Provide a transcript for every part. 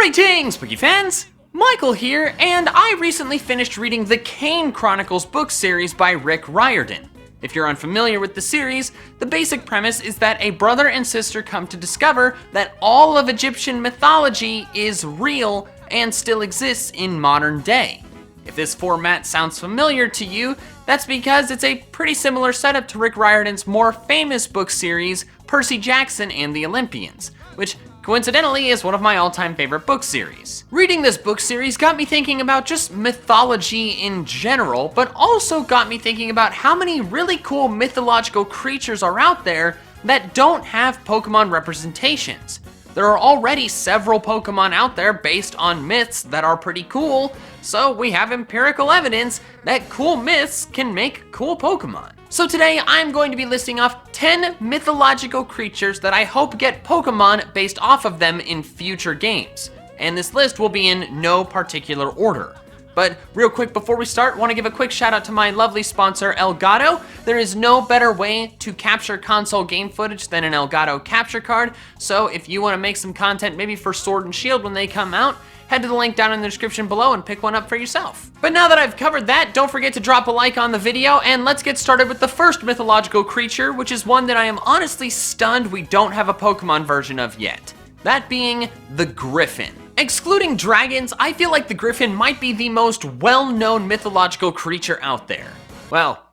Greetings, spooky fans! Michael here, and I recently finished reading the Kane Chronicles book series by Rick Riordan. If you're unfamiliar with the series, the basic premise is that a brother and sister come to discover that all of Egyptian mythology is real and still exists in modern day. If this format sounds familiar to you, that's because it's a pretty similar setup to Rick Riordan's more famous book series, Percy Jackson and the Olympians, which coincidentally is one of my all-time favorite book series. Reading this book series got me thinking about just mythology in general, but also got me thinking about how many really cool mythological creatures are out there that don't have Pokemon representations. There are already several Pokemon out there based on myths that are pretty cool, so we have empirical evidence that cool myths can make cool Pokemon. So today I'm going to be listing off 10 mythological creatures that I hope get Pokemon based off of them in future games. And this list will be in no particular order. But real quick before we start, I want to give a quick shout out to my lovely sponsor, Elgato. There is no better way to capture console game footage than an Elgato capture card. So if you want to make some content maybe for Sword and Shield when they come out, head to the link down in the description below and pick one up for yourself. But now that I've covered that, don't forget to drop a like on the video, and let's get started with the first mythological creature, which is one that I am honestly stunned we don't have a Pokemon version of yet. That being the Griffin. Excluding dragons, I feel like the Griffin might be the most well-known mythological creature out there. Well,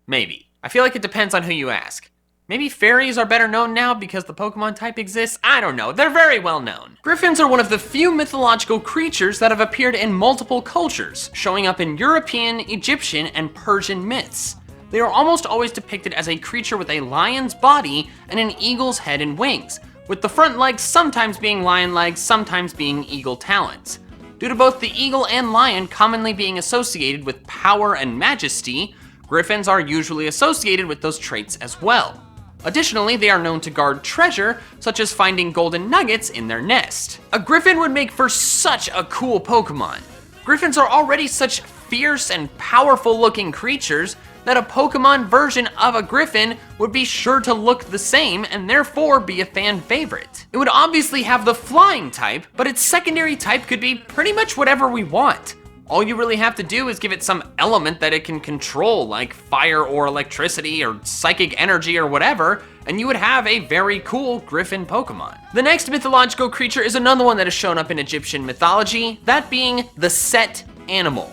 maybe. I feel like it depends on who you ask. Maybe fairies are better known now because the Pokemon type exists? I don't know, they're very well known. Griffins are one of the few mythological creatures that have appeared in multiple cultures, showing up in European, Egyptian, and Persian myths. They are almost always depicted as a creature with a lion's body and an eagle's head and wings, with the front legs sometimes being lion legs, sometimes being eagle talons. Due to both the eagle and lion commonly being associated with power and majesty, Griffins are usually associated with those traits as well. Additionally, they are known to guard treasure, such as finding golden nuggets in their nest. A Griffin would make for such a cool Pokemon. Griffins are already such fierce and powerful looking creatures that a Pokemon version of a Griffin would be sure to look the same and therefore be a fan favorite. It would obviously have the flying type, but its secondary type could be pretty much whatever we want. All you really have to do is give it some element that it can control, like fire or electricity or psychic energy or whatever, and you would have a very cool Griffin Pokemon. The next mythological creature is another one that has shown up in Egyptian mythology, that being the Set animal.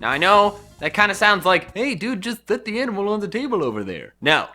Now I know, that kind of sounds like, hey dude, just set the animal on the table over there. No,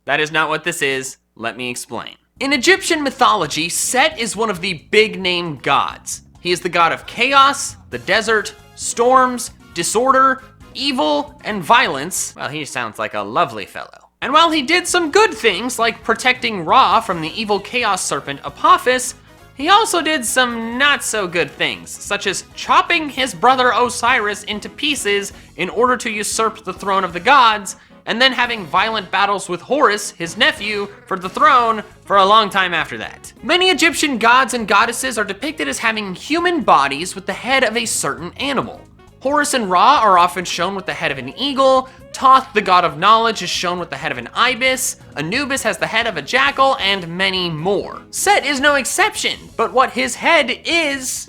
that is not what this is. Let me explain. In Egyptian mythology, Set is one of the big name gods. He is the god of chaos, the desert, storms, disorder, evil, and violence. Well, he sounds like a lovely fellow. And while he did some good things, like protecting Ra from the evil chaos serpent Apophis, he also did some not so good things, such as chopping his brother Osiris into pieces in order to usurp the throne of the gods, and then having violent battles with Horus, his nephew, for the throne for a long time after that. Many Egyptian gods and goddesses are depicted as having human bodies with the head of a certain animal. Horus and Ra are often shown with the head of an eagle, Thoth, the god of knowledge, is shown with the head of an ibis, Anubis has the head of a jackal, and many more. Set is no exception, but what his head is,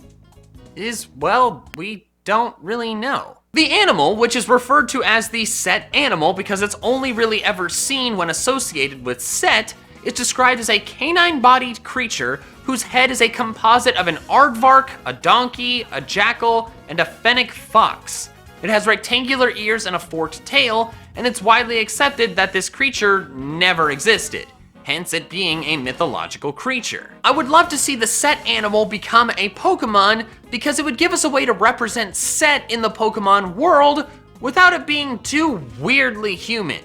well, we don't really know. The animal, which is referred to as the Set animal because it's only really ever seen when associated with Set, is described as a canine-bodied creature whose head is a composite of an aardvark, a donkey, a jackal, and a fennec fox. It has rectangular ears and a forked tail, and it's widely accepted that this creature never existed, hence it being a mythological creature. I would love to see the Set animal become a Pokemon because it would give us a way to represent Set in the Pokemon world without it being too weirdly human.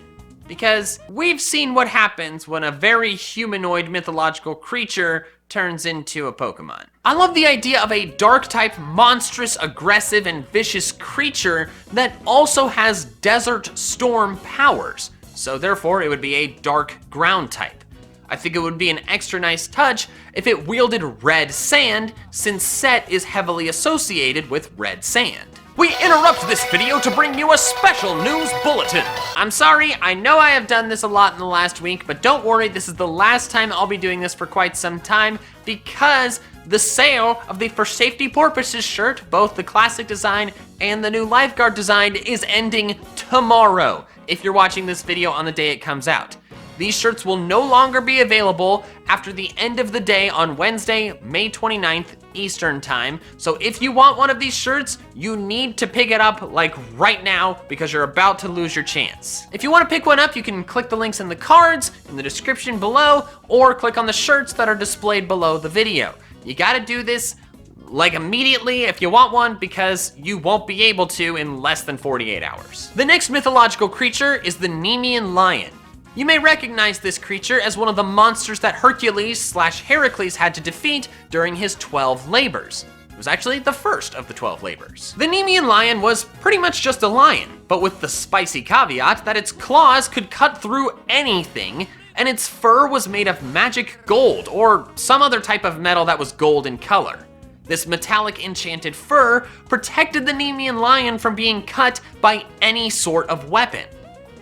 Because we've seen what happens when a very humanoid mythological creature turns into a Pokemon. I love the idea of a dark type, monstrous, aggressive, and vicious creature that also has desert storm powers. So therefore it would be a dark ground type. I think it would be an extra nice touch if it wielded red sand, since Set is heavily associated with red sand. We interrupt this video to bring you a special news bulletin. I'm sorry, I know I have done this a lot in the last week, but don't worry, this is the last time I'll be doing this for quite some time because The sale of the For Safety Porpoises shirt, both the classic design and the new lifeguard design, is ending tomorrow, if you're watching this video on the day it comes out. These shirts will no longer be available after the end of the day on Wednesday, May 29th, Eastern time. So if you want one of these shirts, you need to pick it up like right now because you're about to lose your chance. If you want to pick one up, you can click the links in the cards, in the description below, or click on the shirts that are displayed below the video. You gotta do this like immediately if you want one, because you won't be able to in less than 48 hours. The next mythological creature is the Nemean Lion. You may recognize this creature as one of the monsters that Hercules/Heracles had to defeat during his 12 labors. It was actually the first of the 12 labors. The Nemean Lion was pretty much just a lion, but with the spicy caveat that its claws could cut through anything, and its fur was made of magic gold or some other type of metal that was gold in color. This metallic enchanted fur protected the Nemean Lion from being cut by any sort of weapon.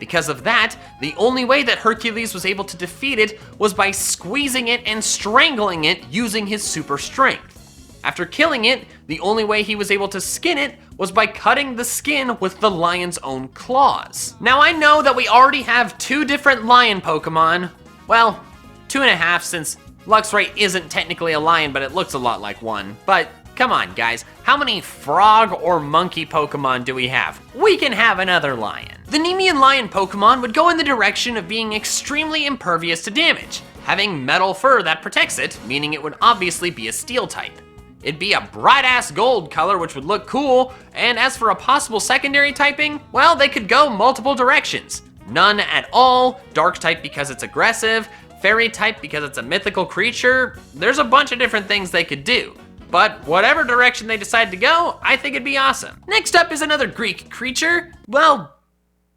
Because of that, the only way that Hercules was able to defeat it was by squeezing it and strangling it using his super strength. After killing it, the only way he was able to skin it was by cutting the skin with the lion's own claws. Now I know that we already have 2 different lion Pokemon. Well, 2.5, since Luxray isn't technically a lion, but it looks a lot like one. But come on, guys, how many frog or monkey Pokemon do we have? We can have another lion. The Nemean Lion Pokemon would go in the direction of being extremely impervious to damage, having metal fur that protects it, meaning it would obviously be a steel type. It'd be a bright-ass gold color, which would look cool, and as for a possible secondary typing, well, they could go multiple directions. None at all, dark type because it's aggressive, fairy type because it's a mythical creature. There's a bunch of different things they could do. But whatever direction they decide to go, I think it'd be awesome. Next up is another Greek creature. Well,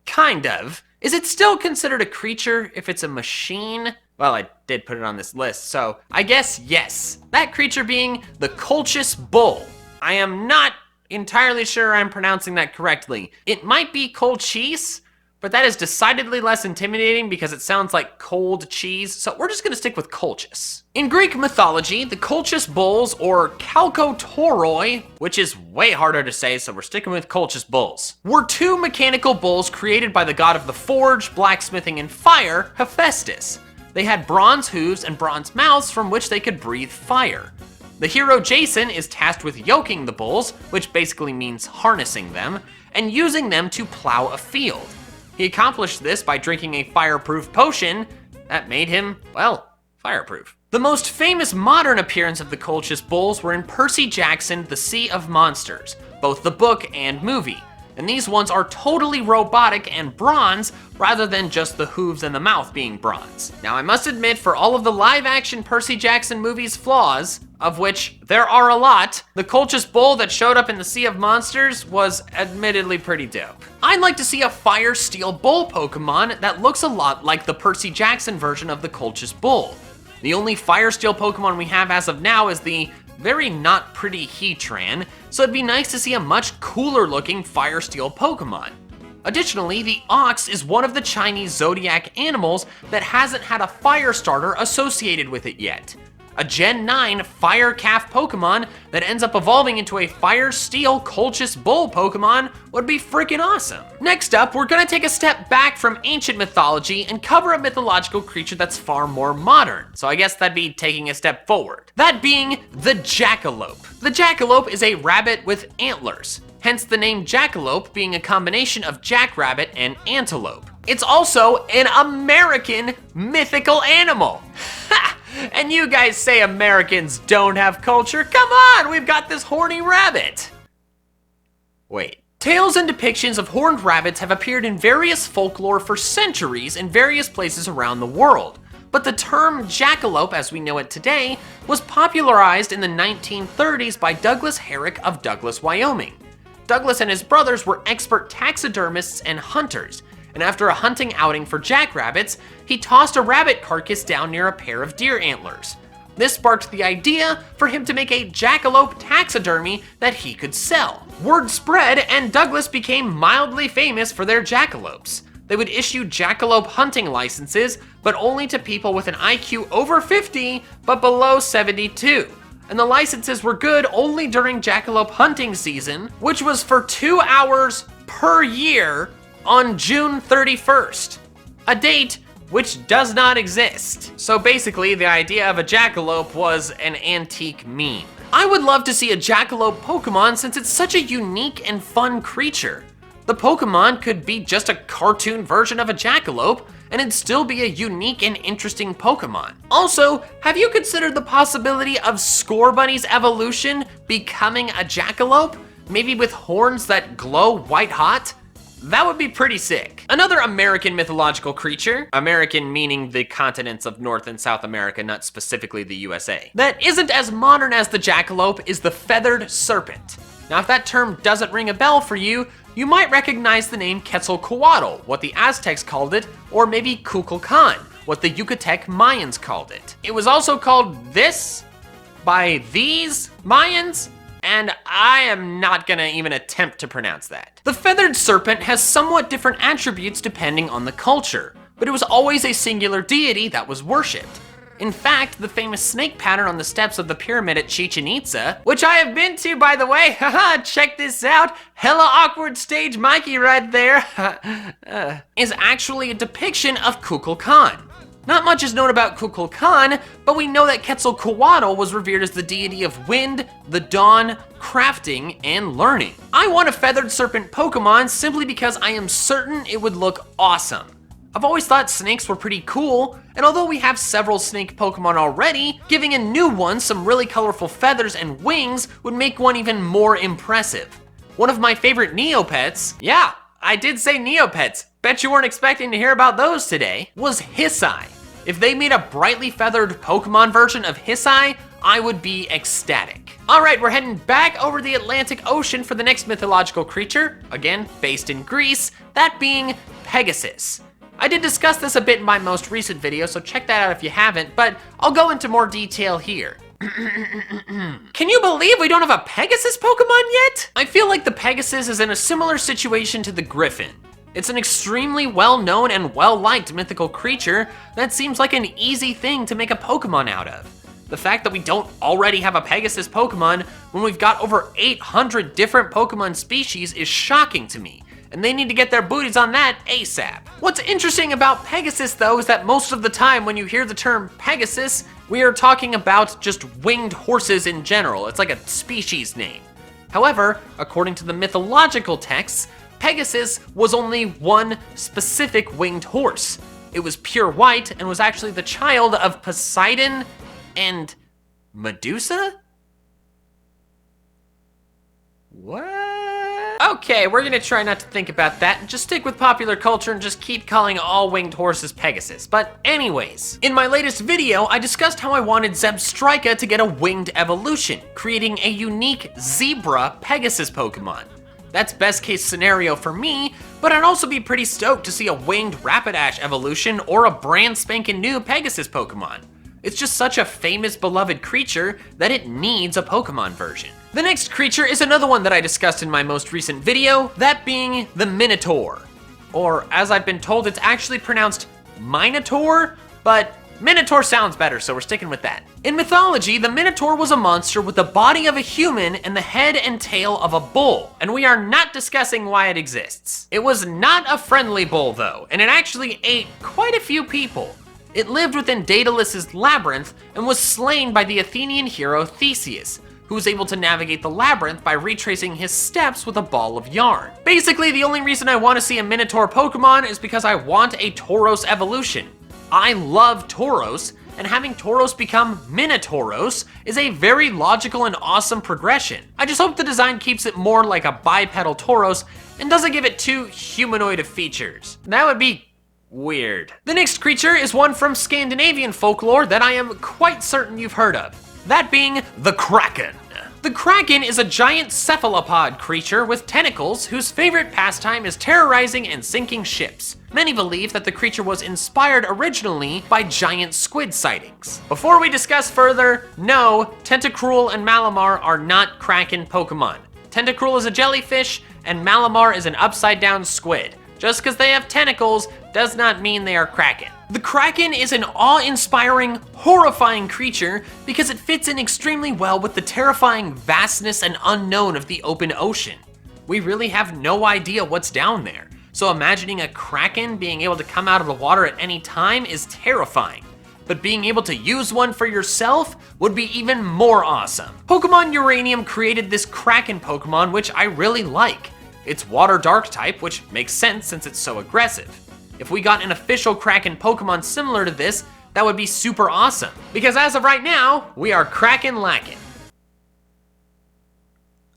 kind of. Is it still considered a creature if it's a machine? Well, I did put it on this list, so I guess yes. That creature being the Colchis Bull. I am not entirely sure I'm pronouncing that correctly. It might be Colchis, but that is decidedly less intimidating because it sounds like cold cheese, so we're just gonna stick with Colchis. In Greek mythology, the Colchis Bulls, or Chalkotoroi, which is way harder to say, so we're sticking with Colchis Bulls, were 2 mechanical bulls created by the god of the forge, blacksmithing, and fire, Hephaestus. They had bronze hooves and bronze mouths from which they could breathe fire. The hero Jason is tasked with yoking the bulls, which basically means harnessing them, and using them to plow a field. He accomplished this by drinking a fireproof potion that made him, well, fireproof. The most famous modern appearance of the Colchis Bulls were in Percy Jackson's The Sea of Monsters, both the book and movie. And these ones are totally robotic and bronze rather than just the hooves and the mouth being bronze. Now I must admit, for all of the live action Percy Jackson movies' flaws, of which there are a lot, the Colchis Bull that showed up in the Sea of Monsters was admittedly pretty dope. I'd like to see a Fire Steel Bull Pokemon that looks a lot like the Percy Jackson version of the Colchis Bull. The only Fire Steel Pokemon we have as of now is the very not pretty Heatran, so it'd be nice to see a much cooler looking Fire Steel Pokemon. Additionally, the ox is one of the Chinese zodiac animals that hasn't had a fire starter associated with it yet. A Gen 9 Fire Calf Pokemon that ends up evolving into a Fire Steel Colchis Bull Pokemon would be freaking awesome. Next up, we're gonna take a step back from ancient mythology and cover a mythological creature that's far more modern. So I guess that'd be taking a step forward. That being the Jackalope. The Jackalope is a rabbit with antlers, hence the name Jackalope being a combination of jackrabbit and antelope. It's also an American mythical animal. Ha! And you guys say Americans don't have culture? Come on, we've got this horny rabbit. Wait. Tales and depictions of horned rabbits have appeared in various folklore for centuries in various places around the world. But the term jackalope, as we know it today, was popularized in the 1930s by Douglas Herrick of Douglas, Wyoming. Douglas and his brothers were expert taxidermists and hunters, and after a hunting outing for jackrabbits, he tossed a rabbit carcass down near a pair of deer antlers. This sparked the idea for him to make a jackalope taxidermy that he could sell. Word spread, and Douglas became mildly famous for their jackalopes. They would issue jackalope hunting licenses, but only to people with an IQ over 50, but below 72. and the licenses were good only during jackalope hunting season, which was for 2 hours per year on June 31st, a date which does not exist. So basically, the idea of a jackalope was an antique meme. I would love to see a jackalope Pokemon since it's such a unique and fun creature. The Pokemon could be just a cartoon version of a jackalope, and it'd still be a unique and interesting Pokemon. Also, have you considered the possibility of Scorbunny's evolution becoming a jackalope? Maybe with horns that glow white hot? That would be pretty sick. Another American mythological creature, American meaning the continents of North and South America, not specifically the USA, that isn't as modern as the jackalope is the Feathered Serpent. Now, if that term doesn't ring a bell for you, you might recognize the name Quetzalcoatl, what the Aztecs called it, or maybe Kukulkan, what the Yucatec Mayans called it. It was also called this by these Mayans, and I am not gonna even attempt to pronounce that. The Feathered Serpent has somewhat different attributes depending on the culture, but it was always a singular deity that was worshipped. In fact, the famous snake pattern on the steps of the pyramid at Chichen Itza, which I have been to, by the way, haha, check this out, hella awkward stage Mikey right there, is actually a depiction of Kukulkan. Not much is known about Kukulkan, but we know that Quetzalcoatl was revered as the deity of wind, the dawn, crafting, and learning. I want a Feathered Serpent Pokemon simply because I am certain it would look awesome. I've always thought snakes were pretty cool, and although we have several snake Pokemon already, giving a new one some really colorful feathers and wings would make one even more impressive. One of my favorite Neopets, yeah, I did say Neopets, bet you weren't expecting to hear about those today, was Hisai. If they made a brightly feathered Pokemon version of Hisai, I would be ecstatic. All right, we're heading back over the Atlantic Ocean for the next mythological creature, again, based in Greece, that being Pegasus. I did discuss this a bit in my most recent video, so check that out if you haven't, but I'll go into more detail here. Can you believe we don't have a Pegasus Pokemon yet? I feel like the Pegasus is in a similar situation to the Griffin. It's an extremely well-known and well-liked mythical creature that seems like an easy thing to make a Pokemon out of. The fact that we don't already have a Pegasus Pokemon when we've got over 800 different Pokemon species is shocking to me, and they need to get their booties on that ASAP. What's interesting about Pegasus though is that most of the time when you hear the term Pegasus, we are talking about just winged horses in general. It's like a species name. However, according to the mythological texts, Pegasus was only one specific winged horse. It was pure white and was actually the child of Poseidon and Medusa? What? Okay, we're gonna try not to think about that and just stick with popular culture and just keep calling all winged horses Pegasus. But anyways, in my latest video, I discussed how I wanted Zebstrika to get a winged evolution, creating a unique zebra Pegasus Pokemon. That's best case scenario for me, but I'd also be pretty stoked to see a winged Rapidash evolution or a brand spanking new Pegasus Pokemon. It's just such a famous, beloved creature that it needs a Pokemon version. The next creature is another one that I discussed in my most recent video, that being the Minotaur. Or as I've been told, it's actually pronounced Minotaur, but Minotaur sounds better, so we're sticking with that. In mythology, the Minotaur was a monster with the body of a human and the head and tail of a bull, and we are not discussing why it exists. It was not a friendly bull though, and it actually ate quite a few people. It lived within Daedalus's labyrinth and was slain by the Athenian hero Theseus, who was able to navigate the labyrinth by retracing his steps with a ball of yarn. Basically, the only reason I want to see a Minotaur Pokemon is because I want a Tauros evolution. I love Tauros, and having Tauros become Minotauros is a very logical and awesome progression. I just hope the design keeps it more like a bipedal Tauros and doesn't give it too humanoid of features. That would be weird. The next creature is one from Scandinavian folklore that I am quite certain you've heard of, that being the Kraken. The Kraken is a giant cephalopod creature with tentacles whose favorite pastime is terrorizing and sinking ships. Many believe that the creature was inspired originally by giant squid sightings. Before we discuss further, no, Tentacruel and Malamar are not Kraken Pokemon. Tentacruel is a jellyfish, and Malamar is an upside down squid. Just because they have tentacles does not mean they are Kraken. The Kraken is an awe-inspiring, horrifying creature because it fits in extremely well with the terrifying vastness and unknown of the open ocean. We really have no idea what's down there, so imagining a Kraken being able to come out of the water at any time is terrifying. But being able to use one for yourself would be even more awesome. Pokemon Uranium created this Kraken Pokemon, which I really like. It's water dark type, which makes sense since it's so aggressive. If we got an official Kraken Pokemon similar to this, that would be super awesome. Because as of right now, we are Kraken lacking.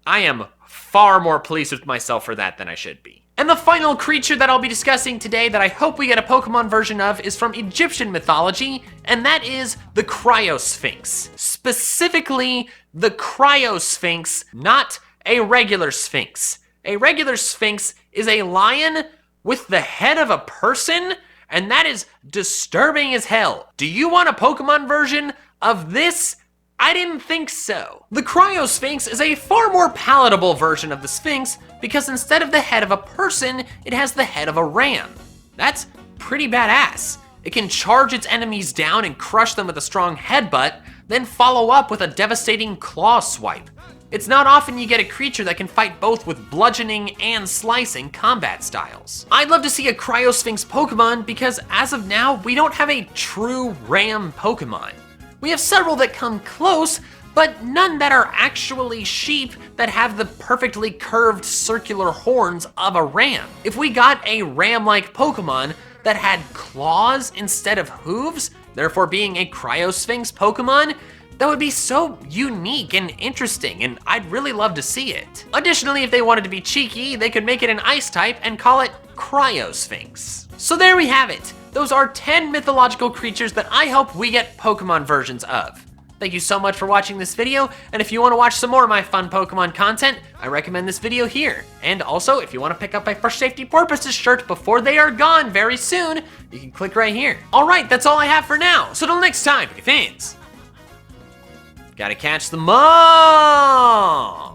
I am far more pleased with myself for that than I should be. And the final creature that I'll be discussing today that I hope we get a Pokemon version of is from Egyptian mythology, and that is the Criosphinx. Specifically, the Criosphinx, not a regular sphinx. A regular sphinx is a lion with the head of a person, and that is disturbing as hell. Do you want a Pokemon version of this? I didn't think so. The Criosphinx is a far more palatable version of the Sphinx because instead of the head of a person, it has the head of a ram. That's pretty badass. It can charge its enemies down and crush them with a strong headbutt, then follow up with a devastating claw swipe. It's not often you get a creature that can fight both with bludgeoning and slicing combat styles. I'd love to see a Criosphinx Pokemon because as of now, we don't have a true ram Pokemon. We have several that come close, but none that are actually sheep that have the perfectly curved circular horns of a ram. If we got a ram-like Pokemon that had claws instead of hooves, therefore being a Criosphinx Pokemon, that would be so unique and interesting, and I'd really love to see it. Additionally, if they wanted to be cheeky, they could make it an ice type and call it Criosphinx. So there we have it. Those are 10 mythological creatures that I hope we get Pokemon versions of. Thank you so much for watching this video, and if you want to watch some more of my fun Pokemon content, I recommend this video here. And also, if you want to pick up my For Safety Purposes shirt before they are gone very soon, you can click right here. Alright, that's all I have for now, so till next time, fans. Gotta catch them all!